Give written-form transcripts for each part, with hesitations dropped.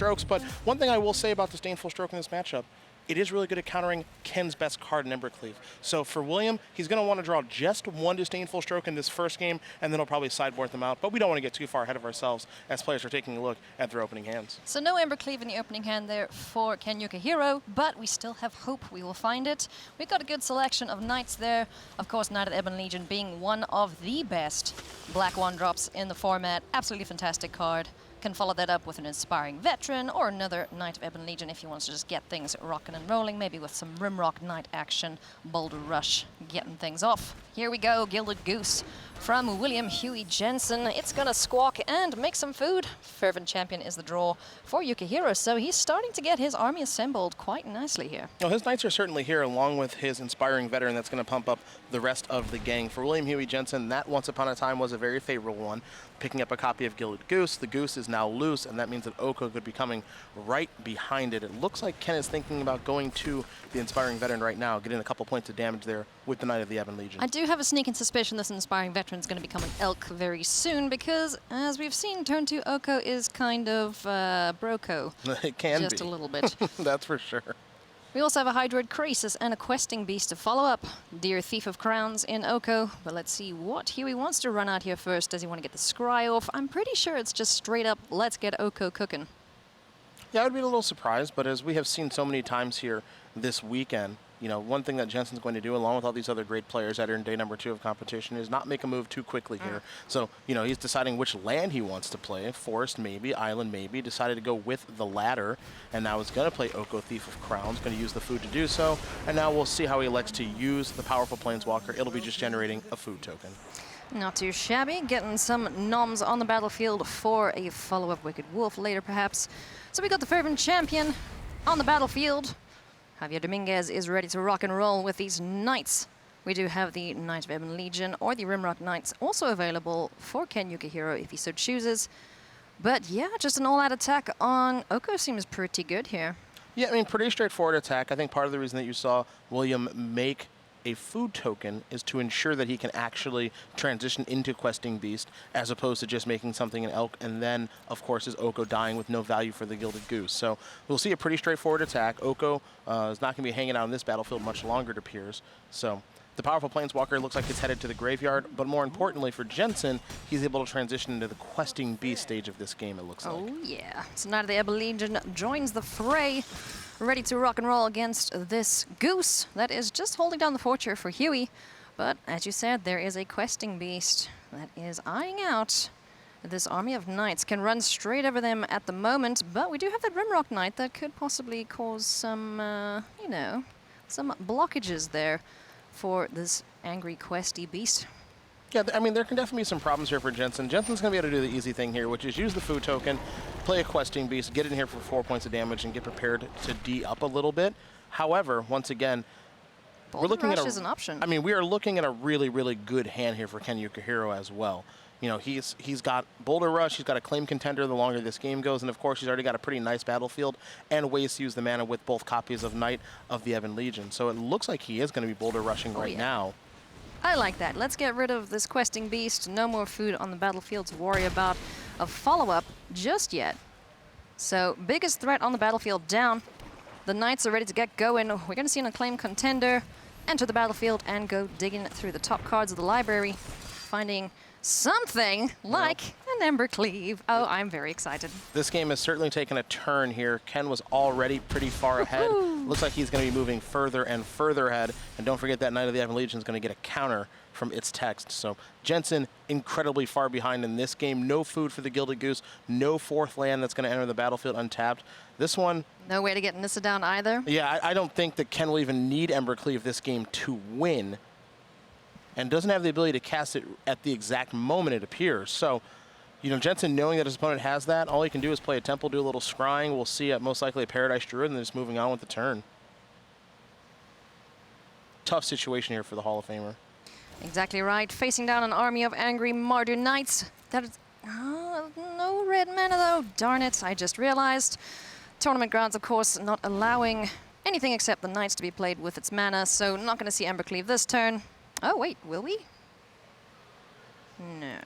strokes. But one thing I will say about Disdainful Stroke in this matchup, it is really good at countering Ken's best card in Embercleave. So for William, he's going to want to draw just one Disdainful Stroke in this first game, and then he'll probably sideboard them out. But we don't want to get too far ahead of ourselves as players are taking a look at their opening hands. So no Embercleave in the opening hand there for Ken Yukuhiro, but we still have hope we will find it. We've got a good selection of Knights there. Of course, Knight of the Ebon Legion being one of the best black 1-drops in the format. Absolutely fantastic card. Can follow that up with an Inspiring Veteran or another Knight of Ebon Legion if he wants to just get things rocking and rolling, maybe with some Rimrock Knight action, Boulder Rush, getting things off. Here we go, Gilded Goose from William Huey Jensen. It's gonna squawk and make some food. Fervent Champion is the draw for Yukuhiro, so he's starting to get his army assembled quite nicely here. Well, his Knights are certainly here, along with his Inspiring Veteran that's going to pump up the rest of the gang. For William Huey Jensen, that once upon a time was a very favorable one. Picking up a copy of Gilded Goose, the Goose is now loose, and that means that Oko could be coming right behind it. It looks like Ken is thinking about going to the Inspiring Veteran right now, getting a couple points of damage there with the Knight of the Ebon Legion. I do have a sneaking suspicion this Inspiring Veteran is going to become an Elk very soon, because as we've seen, turn 2 Oko is kind of broco. It can just be. a little bit. That's for sure. We also have a Hydroid Crisis and a Questing Beast to follow up. Dear Thief of Crowns in Oko, but let's see what Huey wants to run out here first. Does he want to get the Scry off? I'm pretty sure it's just straight up, let's get Oko cooking. Yeah, I would be a little surprised, but as we have seen so many times here this weekend, you know, one thing that Jensen's going to do, along with all these other great players that are in day number 2 of competition, is not make a move too quickly here. So, you know, he's deciding which land he wants to play. Forest maybe, Island maybe. Decided to go with the latter, and now is going to play Oko Thief of Crowns, going to use the food to do so. And now we'll see how he elects to use the powerful Planeswalker. It'll be just generating a food token. Not too shabby, getting some noms on the battlefield for a follow-up Wicked Wolf later perhaps. So we got the Fervent Champion on the battlefield. Javier Dominguez is ready to rock and roll with these Knights. We do have the Knight of Ebon Legion or the Rimrock Knights also available for Ken Yukuhiro if he so chooses. But yeah, just an all-out attack on Oko seems pretty good here. Yeah, I mean, pretty straightforward attack. I think part of the reason that you saw William make a food token is to ensure that he can actually transition into Questing Beast as opposed to just making something an Elk, and then, of course, is Oko dying with no value for the Gilded Goose. So we'll see a pretty straightforward attack. Oko is not going to be hanging out on this battlefield much longer, it appears. So the powerful Planeswalker looks like it's headed to the graveyard, but more importantly for Jensen, he's able to transition into the Questing Beast stage of this game, it looks like. Oh yeah, so Knight of the Ebon Legion joins the fray, ready to rock and roll against this Goose that is just holding down the fort here for Huey. But as you said, there is a Questing Beast that is eyeing out this army of Knights. Can run straight over them at the moment, but we do have that Rimrock Knight that could possibly cause some, you know, some blockages there for this angry Questy Beast. Yeah, I mean, there can definitely be some problems here for Jensen. Jensen's going to be able to do the easy thing here, which is use the food token, play a Questing Beast, get in here for 4 points of damage, and get prepared to D up a little bit. However, once again, Boulder we're looking Rush at is an option. I mean, we are looking at a really, really good hand here for Ken Yukuhiro as well. You know, he's got Boulder Rush, he's got a claim contender the longer this game goes, and of course he's already got a pretty nice battlefield and ways to use the mana with both copies of Knight of the Ebon Legion. So it looks like he is going to be Boulder Rushing right now. I like that. Let's get rid of this Questing Beast. No more food on the battlefield to worry about a follow-up just yet. So, biggest threat on the battlefield down. The Knights are ready to get going. We're going to see an acclaimed contender enter the battlefield and go digging through the top cards of the library, finding something like an Embercleave. Oh, I'm very excited. This game has certainly taken a turn here. Ken was already pretty far ahead. Looks like he's going to be moving further and further ahead. And don't forget that Knight of the Ebon Legion is going to get a counter from its text. So Jensen incredibly far behind in this game. No food for the Gilded Goose. No 4th land that's going to enter the battlefield untapped. This one... No way to get Nissa down either. Yeah, I don't think that Ken will even need Embercleave this game to win. And doesn't have the ability to cast it at the exact moment it appears. So, you know, Jensen, knowing that his opponent has that, all he can do is play a Temple, do a little scrying. We'll see most likely a Paradise Druid, and then just moving on with the turn. Tough situation here for the Hall of Famer. Exactly right. Facing down an army of angry Mardu Knights. That is... no red mana, though. Darn it, I just realized. Tournament grounds, of course, not allowing anything except the Knights to be played with its mana, so not going to see Embercleave this turn. Oh, wait, will we? No.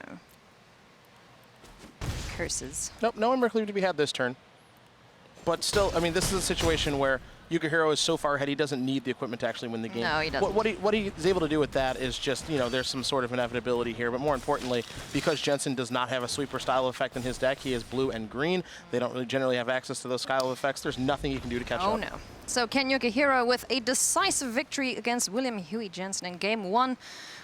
Curses. Nope, no Embercleave to be had this turn. But still, I mean, this is a situation where Yukuhiro is so far ahead, he doesn't need the equipment to actually win the game. No, he doesn't. What he's able to do with that is just, you know, there's some sort of inevitability here. But more importantly, because Jensen does not have a sweeper style effect in his deck, he is blue and green. They don't really generally have access to those style effects. There's nothing he can do to catch up. Oh, no. So Ken Yukuhiro with a decisive victory against William Huey Jensen in game 1.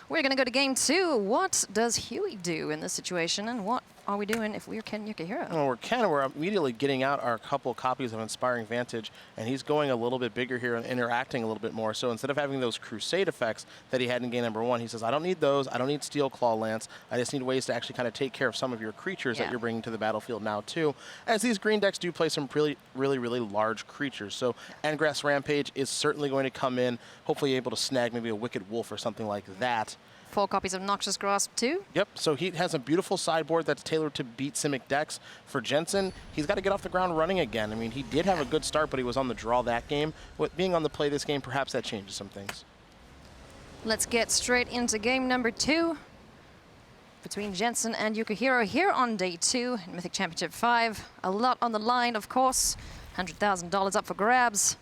We're going to go to game 2. What does Huey do in this situation, and what are we doing if we're Ken Yukuhiro? Well, we're immediately getting out our couple copies of Inspiring Vantage, and he's going a little bit bigger here and interacting a little bit more. So instead of having those Crusade effects that he had in game number 1, he says, I don't need those. I don't need Steel Claw Lance. I just need ways to actually kind of take care of some of your creatures that you're bringing to the battlefield now, too. As these green decks do play some really large creatures. So Endgrass Rampage is certainly going to come in, hopefully able to snag maybe a Wicked Wolf or something like that. 4 copies of Noxious Grasp, too. Yep, so he has a beautiful sideboard that's tailored to beat Simic decks. For Jensen, he's got to get off the ground running again. I mean, he did have a good start, but he was on the draw that game. With being on the play this game, perhaps that changes some things. Let's get straight into game number 2 between Jensen and Yukuhiro here on day 2 in Mythic Championship 5. A lot on the line, of course. $100,000 up for grabs.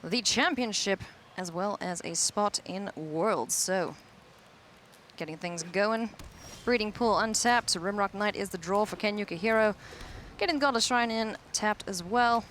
The championship, as well as a spot in Worlds. So, getting things going. Breeding Pool untapped. Rimrock Knight is the draw for Ken Yukuhiro. Getting Godless Shrine in tapped as well.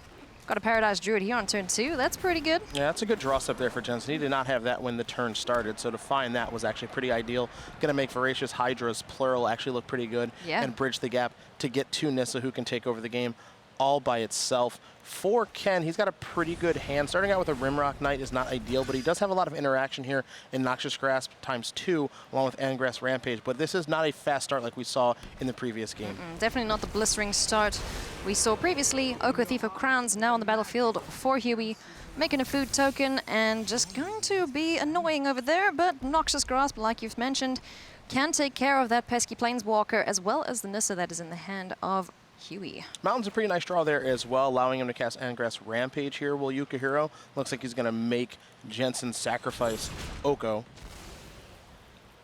Got a Paradise Druid here on turn 2. That's pretty good. Yeah, that's a good draw step there for Jensen. He did not have that when the turn started, so to find that was actually pretty ideal. Going to make Voracious Hydra's plural actually look pretty good and bridge the gap to get to Nissa, who can take over the game all by itself. For Ken, he's got a pretty good hand. Starting out with a Rimrock Knight is not ideal, but he does have a lot of interaction here in Noxious Grasp ×2, along with Endgrass Rampage. But this is not a fast start like we saw in the previous game. Definitely not the blistering start we saw previously. Oko Thief of Crowns now on the battlefield for Huey, making a food token and just going to be annoying over there. But Noxious Grasp, like you've mentioned, can take care of that pesky Planeswalker as well as the Nissa that is in the hand of Huey. Mountain's a pretty nice draw there as well, allowing him to cast Endgrass Rampage here. Will Yukuhiro looks like he's going to make Jensen sacrifice Oko.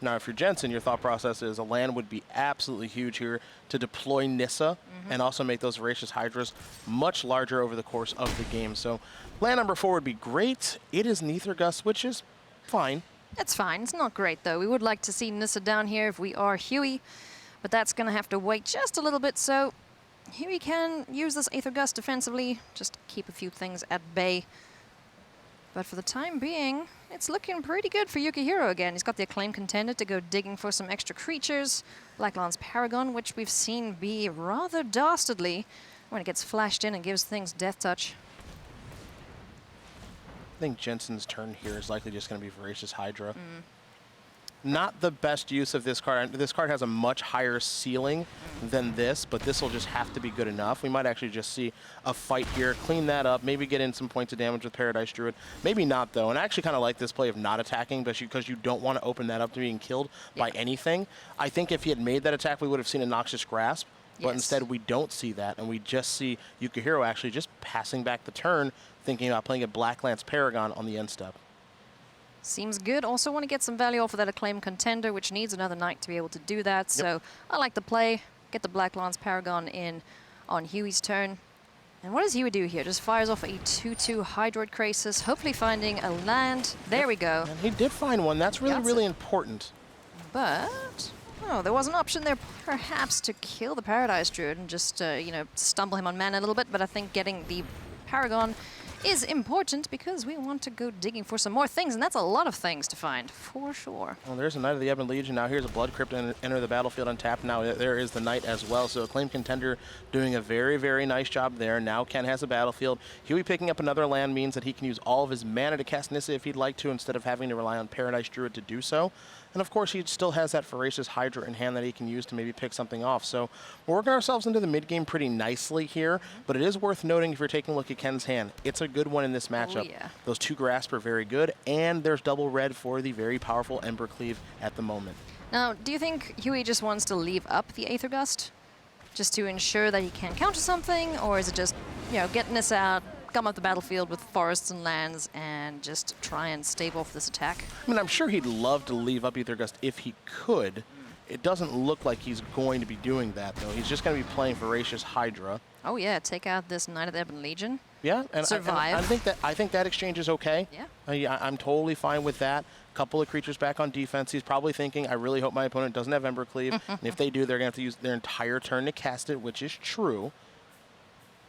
Now, if you're Jensen, your thought process is a land would be absolutely huge here to deploy Nissa and also make those Voracious Hydras much larger over the course of the game. So land number 4 would be great. It is Neither Gust, which is fine. It's fine. It's not great, though. We would like to see Nissa down here if we are Huey, but that's going to have to wait just a little bit. So Huey can use this Aether Gust defensively, just keep a few things at bay. But for the time being, it's looking pretty good for Yukuhiro again. He's got the Acclaimed Contender to go digging for some extra creatures. Blacklands Paragon, which we've seen be rather dastardly when it gets flashed in and gives things death touch. I think Jensen's turn here is likely just going to be Voracious Hydra. Not the best use of this card. This card has a much higher ceiling than this, but this will just have to be good enough. We might actually just see a fight here, clean that up, maybe get in some points of damage with Paradise Druid. Maybe not, though. And I actually kind of like this play of not attacking because you don't want to open that up to being killed by anything. I think if he had made that attack, we would have seen a Noxious Grasp. But instead, we don't see that, and we just see Yukuhiro actually just passing back the turn, thinking about playing a Blacklands Paragon on the end step. Seems good. Also want to get some value off of that Acclaimed Contender, which needs another Knight to be able to do that. So I like the play. Get the Blacklands Paragon in on Huey's turn. And what does Huey do here? Just fires off a 2/2 Hydroid Krasis, hopefully finding a land. There we go. And he did find one. That's really important. But, oh, there was an option there perhaps to kill the Paradise Druid and just, you know, stumble him on mana a little bit. But I think getting the Paragon is important because we want to go digging for some more things, and that's a lot of things to find, for sure. Well, there's a Knight of the Ebon Legion. Now here's a Blood Crypt and enter the battlefield untapped. Now there is the Knight as well. So Acclaimed Contender doing a very nice job there. Now Ken has a battlefield. Huey picking up another land means that he can use all of his mana to cast Nissa if he'd like to, instead of having to rely on Paradise Druid to do so. And of course, he still has that Voracious Hydra in hand that he can use to maybe pick something off. So we're working ourselves into the mid-game pretty nicely here, but it is worth noting if you're taking a look at Ken's hand, it's a good one in this matchup. Oh, yeah. Those 2 Grasp are very good, and there's double red for the very powerful Embercleave at the moment. Now, do you think Huey just wants to leave up the Aether Gust just to ensure that he can counter something, or is it just, you know, getting this out, come up the battlefield with forests and lands and just try and stave off this attack? I mean, I'm sure he'd love to leave up Aether Gust if he could, It doesn't look like he's going to be doing that, though. He's just going to be playing Voracious Hydra. Oh yeah, take out this Knight of the Ebon Legion. Yeah, and survive. I think that exchange is okay. Yeah. I'm totally fine with that. Couple of creatures back on defense. He's probably thinking, I really hope my opponent doesn't have Embercleave. And if they do, they're going to have to use their entire turn to cast it, which is true.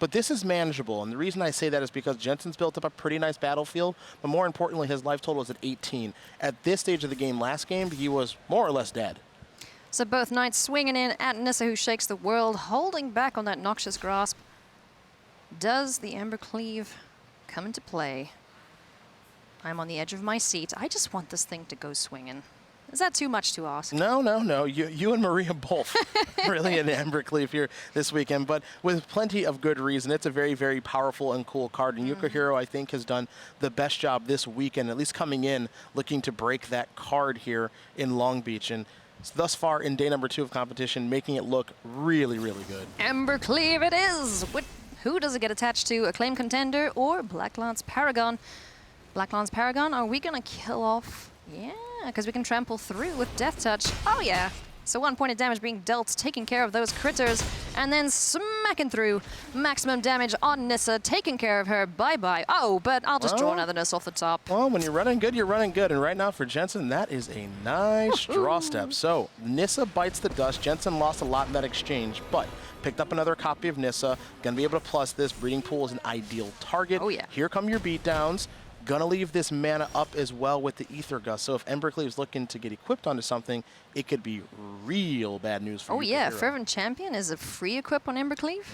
But this is manageable, and the reason I say that is because Jensen's built up a pretty nice battlefield, but more importantly, his life total is at 18. At this stage of the game, last game, he was more or less dead. So both Knights swinging in at Nissa, who shakes the world, holding back on that Noxious Grasp. Does the Embercleave come into play? I'm on the edge of my seat. I just want this thing to go swinging. Is that too much to ask? No, no, no. You and Maria both really in Embercleave here this weekend, but with plenty of good reason. It's a very, very powerful and cool card, and Yukuhiro, I think, has done the best job this weekend, at least coming in, looking to break that card here in Long Beach. And thus far in day number 2 of competition, making it look really, really good. Embercleave it is! Who does it get attached to? Acclaimed Contender or Blacklance Paragon? Blacklance Paragon, are we gonna kill off? Yeah, because we can trample through with Death Touch. Oh yeah! So 1 point of damage being dealt, taking care of those critters, and then smacking through. Maximum damage on Nissa, taking care of her. Bye-bye. Oh, but I'll just draw another Nissa off the top. Well, when you're running good, you're running good. And right now for Jensen, that is a nice draw step. So Nissa bites the dust. Jensen lost a lot in that exchange, but picked up another copy of Nissa. Gonna be able to plus this. Breeding Pool is an ideal target. Oh, yeah. Here come your beatdowns. Gonna leave this mana up as well with the Aether Gust. So if Embercleave's looking to get equipped onto something, it could be real bad news for you. Oh yeah, Fervent Champion is a free equip on Embercleave?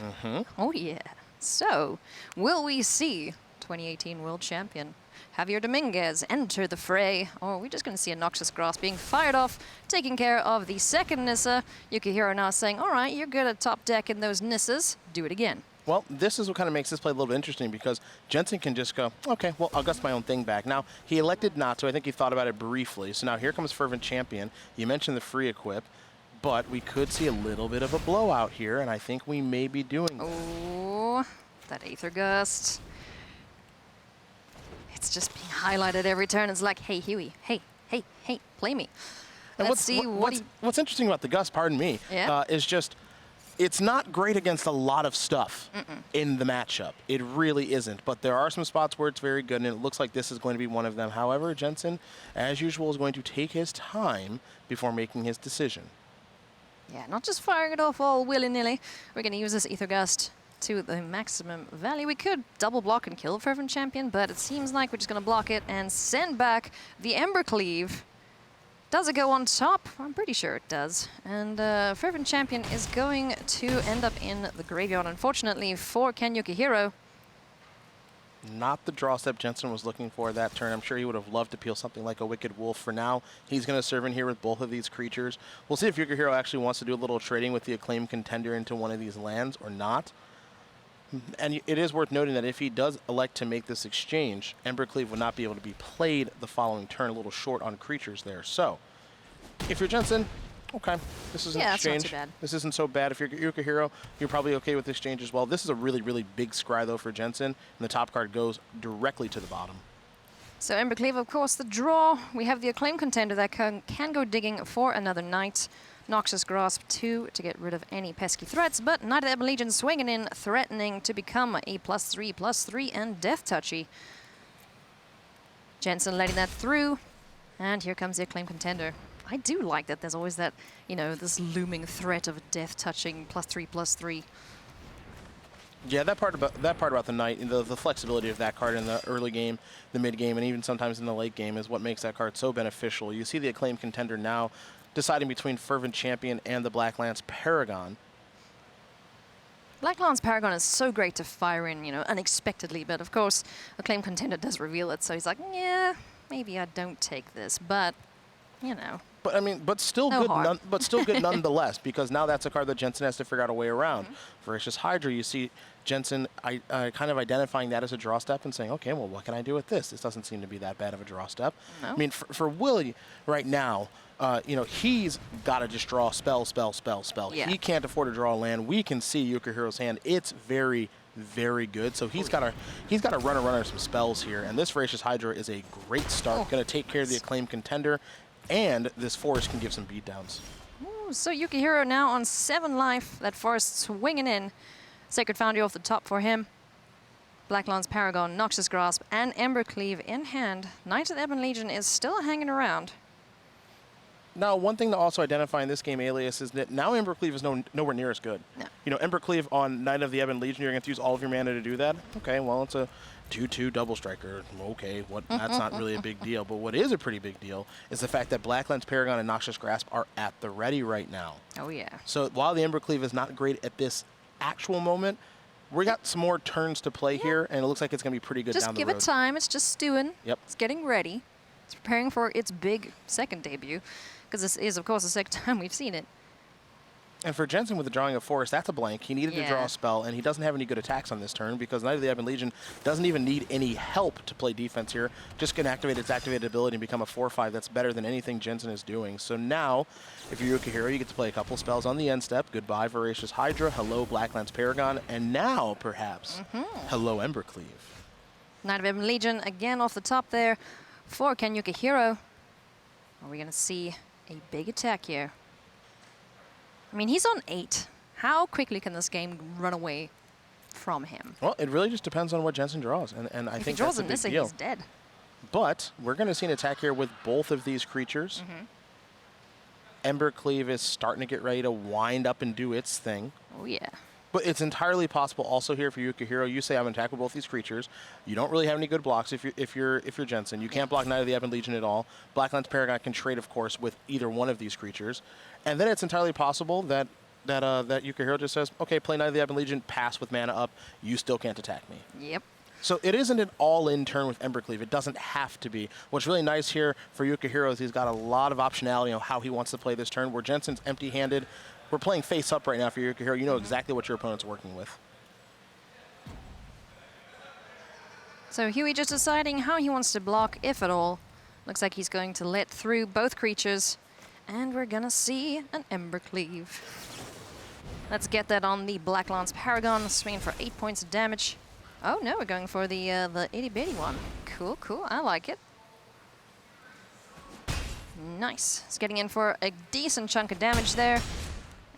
Oh yeah. So, will we see 2018 World Champion Javier Dominguez enter the fray? Or are we just going to see a Noxious Grasp being fired off, taking care of the second Nissa? Yukuhiro now saying, all right, you're good at top deck in those Nissas, do it again. Well, this is what kind of makes this play a little bit interesting because Jensen can just go, okay, well, I'll gust my own thing back. Now, he elected not to. I think he thought about it briefly. So now here comes Fervent Champion. You mentioned the free equip, but we could see a little bit of a blowout here, and I think we may be doing that. Oh, that Aether Gust. It's just being highlighted every turn. It's like, hey, Huey, hey, play me. And Let's see what's interesting about the Gust, pardon me, is just it's not great against a lot of stuff in the matchup. It really isn't. But there are some spots where it's very good, and it looks like this is going to be one of them. However, Jensen, as usual, is going to take his time before making his decision. Yeah, not just firing it off all willy-nilly. We're going to use this Aether Gust to the maximum value. We could double block and kill Fervent Champion, but it seems like we're just going to block it and send back the Embercleave. Does it go on top? I'm pretty sure it does. And Fervent Champion is going to end up in the graveyard, unfortunately, for Ken Yukuhiro. Not the draw step Jensen was looking for that turn. I'm sure he would have loved to peel something like a Wicked Wolf. For now, he's going to serve in here with both of these creatures. We'll see if Yukuhiro actually wants to do a little trading with the Acclaimed Contender into one of these lands or not. And it is worth noting that if he does elect to make this exchange, Embercleave would not be able to be played the following turn, a little short on creatures there. So, if you're Jensen, okay, this is an exchange. That's not too bad. This isn't so bad. If you're Yukuhiro, you're probably okay with the exchange as well. This is a really, really big scry, though, for Jensen, and the top card goes directly to the bottom. So Embercleave, of course, the draw. We have the Acclaimed Contender that can go digging for another Knight. Noxious Grasp 2 to get rid of any pesky threats, but Knight of the Ebon Legion swinging in, threatening to become a +3/+3 and Death Touchy. Jensen letting that through, and here comes the Acclaimed Contender. I do like that there's always that, you know, this looming threat of Death Touching +3/+3. Yeah, that part about the Knight, the flexibility of that card in the early game, the mid game, and even sometimes in the late game is what makes that card so beneficial. You see the Acclaimed Contender now deciding between Fervent Champion and the Blacklance Paragon. Blacklance Paragon is so great to fire in, you know, unexpectedly, but of course, Acclaimed Contender does reveal it, so he's like, yeah, maybe I don't take this, but, you know. But I mean, but still good nonetheless, because now that's a card that Jensen has to figure out a way around. Voracious Hydra, you see Jensen kind of identifying that as a draw step and saying, okay, well, what can I do with this? This doesn't seem to be that bad of a draw step. No. I mean, for Willie right now, you know, he's got to just draw spell. Yeah. He can't afford to draw a land. We can see Yukuhiro's hand. It's very, very good. So he's got to run some spells here. And this Voracious Hydra is a great start. Going to take care of the Acclaimed Contender. And this forest can give some beatdowns. so Yukuhiro now on 7 life. That forest swinging in. Sacred Foundry off the top for him. Black Lance Paragon, Noxious Grasp, and Embercleave in hand. Knights of the Ebon Legion is still hanging around. Now, one thing to also identify in this game, Alias, is that now Embercleave is nowhere near as good. No. You know, Embercleave on Knight of the Ebon Legion, you're going to use all of your mana to do that. Okay, well, it's a 2/2 double striker. Okay, that's not really a big deal. But what is a pretty big deal is the fact that Black Lance Paragon and Noxious Grasp are at the ready right now. Oh, yeah. So while the Embercleave is not great at this actual moment, we got some more turns to play here, and it looks like it's going to be pretty good down the road. Just give it time. It's just stewing. Yep. It's getting ready. It's preparing for its big second debut, because this is, of course, the second time we've seen it. And for Jensen with the drawing of Forest, that's a blank. He needed to draw a spell, and he doesn't have any good attacks on this turn because Knight of the Ebon Legion doesn't even need any help to play defense here. Just can activate its activated ability and become a 4/5. That's better than anything Jensen is doing. So now, if you're Yukuhiro, you get to play a couple spells on the end step. Goodbye, Voracious Hydra. Hello, Black Lance Paragon. And now, perhaps, hello, Embercleave. Knight of Ebon Legion again off the top there for Ken Yukuhiro. Are we going to see a big attack here? I mean, he's on 8. How quickly can this game run away from him? Well, it really just depends on what Jensen draws, and I think that's a big deal. He's dead. But we're going to see an attack here with both of these creatures. Embercleave is starting to get ready to wind up and do its thing. Oh, yeah. But it's entirely possible also here for Yukuhiro. You say I'm attack with both these creatures. You don't really have any good blocks if you're Jensen. You can't block Knight of the Ebon Legion at all. Black Lance Paragon can trade, of course, with either one of these creatures. And then it's entirely possible that Yukuhiro just says, okay, play Knight of the Ebon Legion, pass with mana up. You still can't attack me. Yep. So it isn't an all-in turn with Embercleave. It doesn't have to be. What's really nice here for Yukuhiro is he's got a lot of optionality on how he wants to play this turn, where Jensen's empty-handed. We're playing face-up right now for Yukuhiro. You know exactly what your opponent's working with. So Huey just deciding how he wants to block, if at all. Looks like he's going to let through both creatures. And we're going to see an Embercleave. Let's get that on the Black Lance Paragon, swinging for 8 points of damage. Oh, no, we're going for the itty-bitty one. Cool, cool. I like it. Nice. It's getting in for a decent chunk of damage there.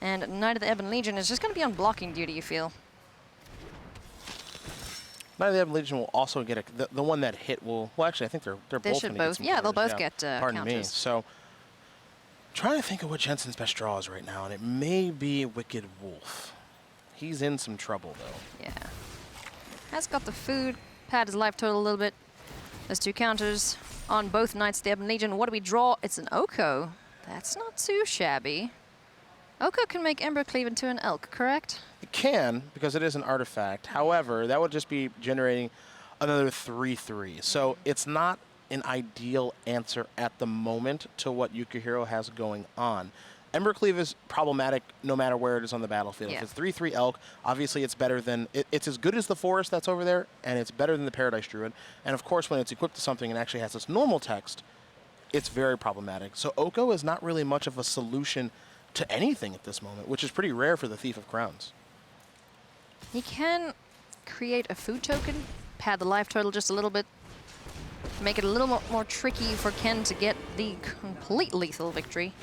And Knight of the Ebon Legion is just going to be on blocking duty, you feel? Knight of the Ebon Legion will also get the one that hit will... Well, actually, I think they're both going to get some they'll counters. both get Pardon counters. me. So, trying to think of what Jensen's best draw is right now, and it may be Wicked Wolf. He's in some trouble, though. Yeah. Has got the food, pad his life total a little bit. There's 2 counters on both Knights of the Ebon Legion. What do we draw? It's an Oko. That's not too shabby. Oko can make Embercleave into an elk, correct? It can, because it is an artifact. However, that would just be generating another 3/3. So it's not an ideal answer at the moment to what Yukuhiro has going on. Embercleave is problematic no matter where it is on the battlefield. Yeah. If it's 3/3 elk, obviously it's better than... It's as good as the forest that's over there, and it's better than the Paradise Druid. And of course, when it's equipped to something and actually has its normal text, it's very problematic. So Oko is not really much of a solution to anything at this moment, which is pretty rare for the Thief of Crowns. He can create a food token, pad the life total just a little bit, make it a little more tricky for Ken to get the complete lethal victory.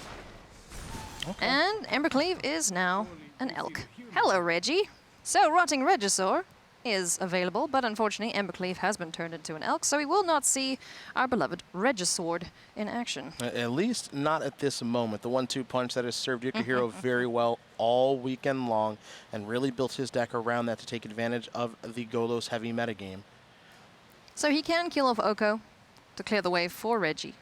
Okay. And Embercleave is now an elk. Hello, Reggie. So, Rotting Regisaur is available, but unfortunately Embercleave has been turned into an elk, so we will not see our beloved Regisword in action. At least not at this moment. The 1-2 punch that has served Yukuhiro very well all weekend long, and really built his deck around that to take advantage of the Golos heavy metagame. So he can kill off Oko to clear the way for Reggie.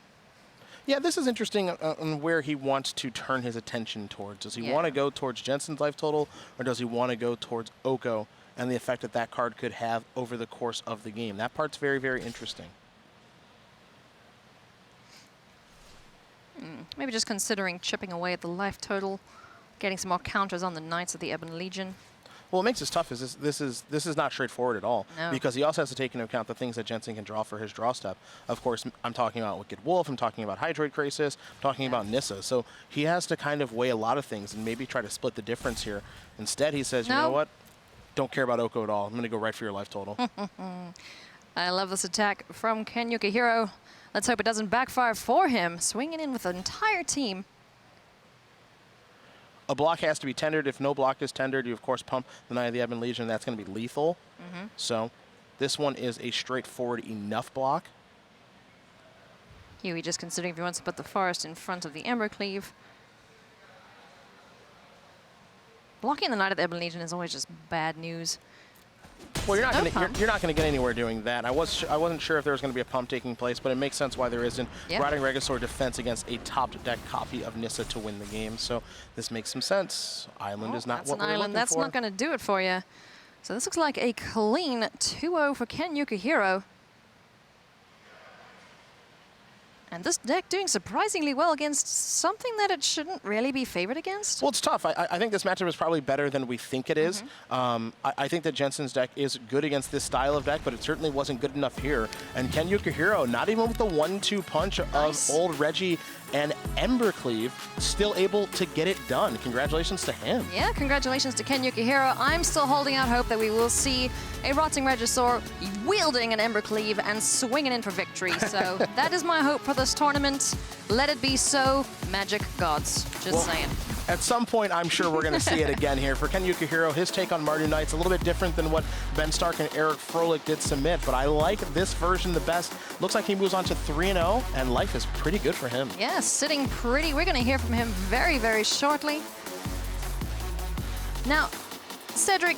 Yeah, this is interesting on where he wants to turn his attention towards. Does he want to go towards Jensen's life total, or does he want to go towards Oko and the effect that that card could have over the course of the game? That part's very, very interesting. Maybe just considering chipping away at the life total, getting some more counters on the Knights of the Ebon Legion. Well, what makes this tough is this is not straightforward at all. No. Because he also has to take into account the things that Jensen can draw for his draw step. Of course, I'm talking about Wicked Wolf, I'm talking about Hydroid Crisis, I'm talking about Nissa. So he has to kind of weigh a lot of things and maybe try to split the difference here. Instead, he says, you know what? Don't care about Oko at all. I'm going to go right for your life total. I love this attack from Ken Yukuhiro. Let's hope it doesn't backfire for him. Swinging in with the entire team. A block has to be tendered. If no block is tendered, you of course pump the Knight of the Ebon Legion. That's going to be lethal. So this one is a straightforward enough block. Huey just considering if he wants to put the Forest in front of the Embercleave. Blocking the Knight of the Ebon Legion is always just bad news. Well, you're not No going pump. to you're not going to get anywhere doing that. I wasn't sure if there was going to be a pump taking place, but it makes sense why there isn't. Yeah. Riding Regisaur defense against a topped deck copy of Nissa to win the game, so this makes some sense. Island is not That's what an we're island. looking That's for. not going to do it for you. So this looks like a clean 2-0 for Ken Yukuhiro. And this deck doing surprisingly well against something that it shouldn't really be favored against. Well, it's tough. I think this matchup is probably better than we think it is. I think that Jensen's deck is good against this style of deck, but it certainly wasn't good enough here. And Ken Yukuhiro, not even with the 1-2 punch Nice. of old Reggie and Embercleave, still able to get it done. Congratulations to him. Yeah, congratulations to Ken Yukuhiro. I'm still holding out hope that we will see a Rotting Regisaur wielding an Embercleave and swinging in for victory. So that is my hope for this tournament. Let it be so, Magic Gods. Just saying. At some point, I'm sure we're going to see it again here. For Ken Yukuhiro, his take on Mardu Knights, a little bit different than what Ben Stark and Eric Froelich did submit, but I like this version the best. Looks like he moves on to 3-0, and life is pretty good for him. Yeah, sitting pretty. We're going to hear from him very, very shortly. Now, Cedric,